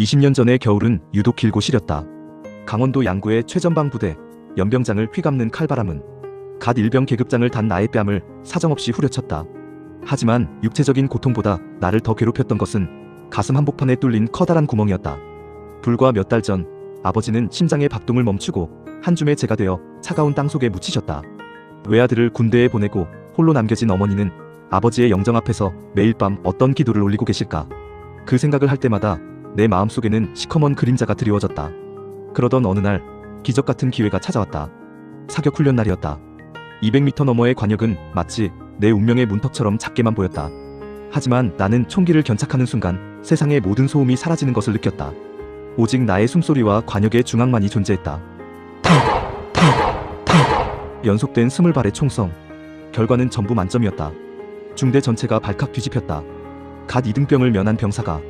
20년 전의 겨울은 유독 길고 시렸다. 강원도 양구의 최전방 부대 연병장을 휘감는 칼바람은 갓 일병 계급장을 단 나의 뺨을 사정없이 후려쳤다. 하지만 육체적인 고통보다 나를 더 괴롭혔던 것은 가슴 한복판에 뚫린 커다란 구멍이었다. 불과 몇 달 전 아버지는 심장의 박동을 멈추고 한 줌의 재가 되어 차가운 땅속에 묻히셨다. 외아들을 군대에 보내고 홀로 남겨진 어머니는 아버지의 영정 앞에서 매일 밤 어떤 기도를 올리고 계실까. 그 생각을 할 때마다 내 마음속에는 시커먼 그림자가 드리워졌다. 그러던 어느 날 기적 같은 기회가 찾아왔다. 사격 훈련 날이었다. 200m 너머의 관역은 마치 내 운명의 문턱처럼 작게만 보였다. 하지만 나는 총기를 견착하는 순간 세상의 모든 소음이 사라지는 것을 느꼈다. 오직 나의 숨소리와 관역의 중앙만이 존재했다. 탕! 탕! 탕! 연속된 20발의 총성. 결과는 전부 만점이었다. 중대 전체가 발칵 뒤집혔다. 갓 2등병을 면한 병사가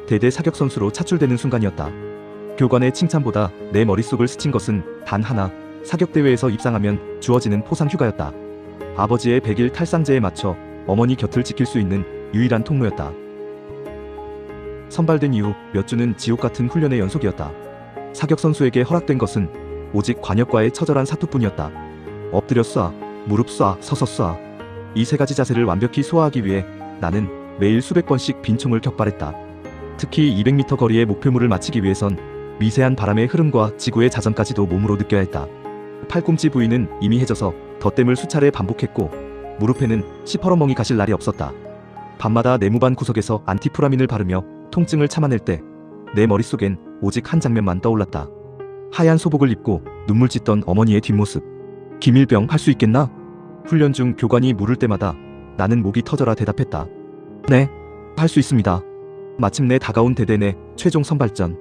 대대 사격 선수로 차출되는 순간이었다. 교관의 칭찬보다 내 머릿속을 스친 것은 단 하나, 사격대회에서 입상하면 주어지는 포상 휴가였다. 아버지의 100일 탈상제에 맞춰 어머니 곁을 지킬 수 있는 유일한 통로였다. 선발된 이후 몇 주는 지옥같은 훈련의 연속이었다. 사격 선수에게 허락된 것은 오직 관역과의 처절한 사투뿐이었다. 엎드려 쏴, 무릎 쏴, 서서 쏴. 이 세 가지 자세를 완벽히 소화하기 위해 나는 매일 수백 번씩 빈총을 격발했다. 특히 200m 거리의 목표물을 맞히기 위해선 미세한 바람의 흐름과 지구의 자전까지도 몸으로 느껴야 했다. 팔꿈치 부위는 이미 해져서 덧댐을 수차례 반복했고 무릎에는 시퍼러멍이 가실 날이 없었다. 밤마다 내무반 구석에서 안티프라민을 바르며 통증을 참아낼 때 내 머릿속엔 오직 한 장면만 떠올랐다. 하얀 소복을 입고 눈물 찢던 어머니의 뒷모습. 김일병 할 수 있겠나? 훈련 중 교관이 물을 때마다 나는 목이 터져라 대답했다. 네, 할 수 있습니다. 마침내 다가온 대대 내 최종 선발전.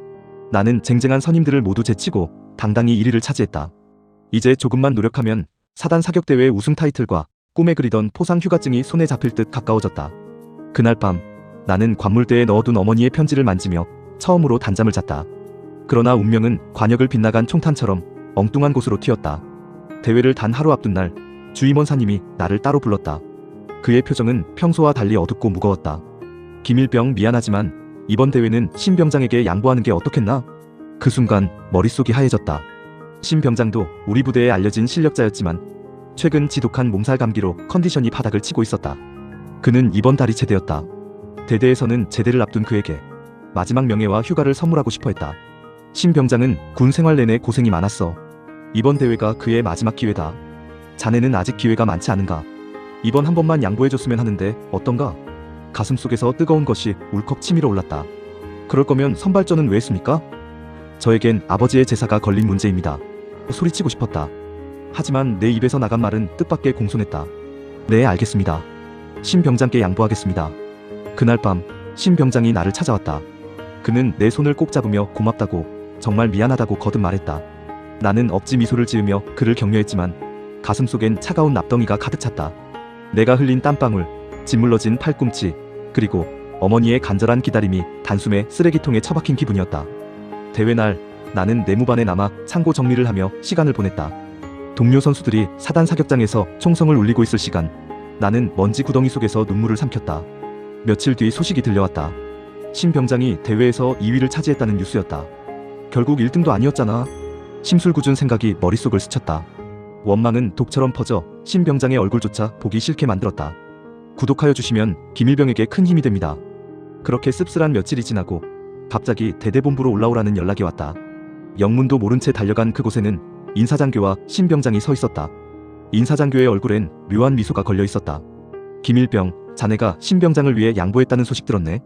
나는 쟁쟁한 선임들을 모두 제치고 당당히 1위를 차지했다. 이제 조금만 노력하면 사단 사격대회 우승 타이틀과 꿈에 그리던 포상 휴가증이 손에 잡힐 듯 가까워졌다. 그날 밤 나는 관물대에 넣어둔 어머니의 편지를 만지며 처음으로 단잠을 잤다. 그러나 운명은 관역을 빗나간 총탄처럼 엉뚱한 곳으로 튀었다. 대회를 단 하루 앞둔 날 주임원사님이 나를 따로 불렀다. 그의 표정은 평소와 달리 어둡고 무거웠다. 김일병 미안하지만 이번 대회는 신 병장에게 양보하는 게 어떻겠나? 그 순간 머릿속이 하얘졌다. 신 병장도 우리 부대에 알려진 실력자였지만 최근 지독한 몸살 감기로 컨디션이 바닥을 치고 있었다. 그는 이번 달이 제대였다. 대대에서는 제대를 앞둔 그에게 마지막 명예와 휴가를 선물하고 싶어 했다. 신 병장은 군 생활 내내 고생이 많았어. 이번 대회가 그의 마지막 기회다. 자네는 아직 기회가 많지 않은가? 이번 한 번만 양보해줬으면 하는데 어떤가? 가슴속에서 뜨거운 것이 울컥 치밀어 올랐다. 그럴 거면 선발전은 왜 했습니까? 저에겐 아버지의 제사가 걸린 문제입니다. 소리치고 싶었다. 하지만 내 입에서 나간 말은 뜻밖의 공손했다. 네, 알겠습니다. 신 병장께 양보하겠습니다. 그날 밤 신 병장이 나를 찾아왔다. 그는 내 손을 꼭 잡으며 고맙다고, 정말 미안하다고 거듭 말했다. 나는 억지 미소를 지으며 그를 격려했지만 가슴속엔 차가운 납덩이가 가득 찼다. 내가 흘린 땀방울, 짓물러진 팔꿈치, 그리고 어머니의 간절한 기다림이 단숨에 쓰레기통에 처박힌 기분이었다. 대회 날 나는 내무반에 남아 창고 정리를 하며 시간을 보냈다. 동료 선수들이 사단 사격장에서 총성을 울리고 있을 시간, 나는 먼지 구덩이 속에서 눈물을 삼켰다. 며칠 뒤 소식이 들려왔다. 신 병장이 대회에서 2위를 차지했다는 뉴스였다. 결국 1등도 아니었잖아. 심술궂은 생각이 머릿속을 스쳤다. 원망은 독처럼 퍼져 신 병장의 얼굴조차 보기 싫게 만들었다. 구독하여 주시면 김일병에게 큰 힘이 됩니다. 그렇게 씁쓸한 며칠이 지나고 갑자기 대대본부로 올라오라는 연락이 왔다. 영문도 모른 채 달려간 그곳에는 인사장교와 신 병장이 서 있었다. 인사장교의 얼굴엔 묘한 미소가 걸려 있었다. 김일병, 자네가 신 병장을 위해 양보했다는 소식 들었네.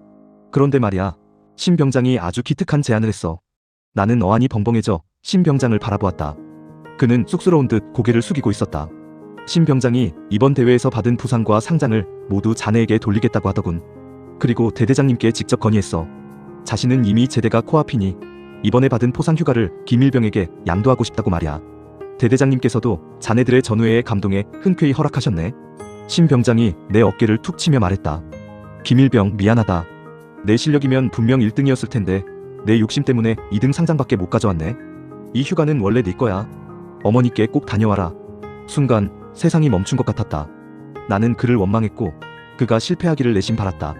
그런데 말이야, 신 병장이 아주 기특한 제안을 했어. 나는 어안이 벙벙해져 신 병장을 바라보았다. 그는 쑥스러운 듯 고개를 숙이고 있었다. 신 병장이 이번 대회에서 받은 부상과 상장을 모두 자네에게 돌리겠다고 하더군. 그리고 대대장님께 직접 건의했어. 자신은 이미 제대가 코앞이니 이번에 받은 포상 휴가를 김일병에게 양도하고 싶다고 말이야. 대대장님께서도 자네들의 전우회에 감동해 흔쾌히 허락하셨네. 신 병장이 내 어깨를 툭 치며 말했다. 김일병, 미안하다. 내 실력이면 분명 1등이었을 텐데 내 욕심 때문에 2등 상장밖에 못 가져왔네. 이 휴가는 원래 네 거야. 어머니께 꼭 다녀와라. 순간 세상이 멈춘 것 같았다. 나는 그를 원망했고 그가 실패하기를 내심 바랐다.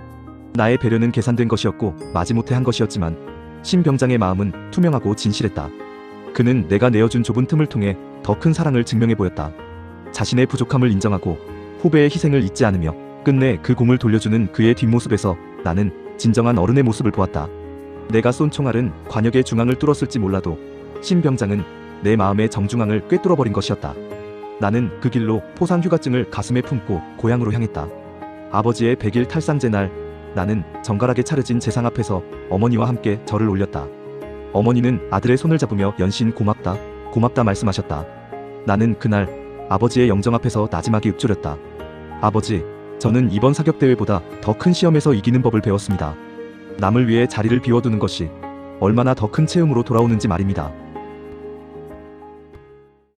나의 배려는 계산된 것이었고 마지못해 한 것이었지만 신 병장의 마음은 투명하고 진실했다. 그는 내가 내어준 좁은 틈을 통해 더 큰 사랑을 증명해 보였다. 자신의 부족함을 인정하고 후배의 희생을 잊지 않으며 끝내 그 공을 돌려주는 그의 뒷모습에서 나는 진정한 어른의 모습을 보았다. 내가 쏜 총알은 관역의 중앙을 뚫었을지 몰라도 신 병장은 내 마음의 정중앙을 꿰뚫어버린 것이었다. 나는 그 길로 포상 휴가증을 가슴에 품고 고향으로 향했다. 아버지의 100일 탈상제 날 나는 정갈하게 차려진 제상 앞에서 어머니와 함께 절을 올렸다. 어머니는 아들의 손을 잡으며 연신 고맙다, 고맙다 말씀하셨다. 나는 그날 아버지의 영정 앞에서 나지막이 읊조렸다. 아버지, 저는 이번 사격대회보다 더 큰 시험에서 이기는 법을 배웠습니다. 남을 위해 자리를 비워두는 것이 얼마나 더 큰 체험으로 돌아오는지 말입니다.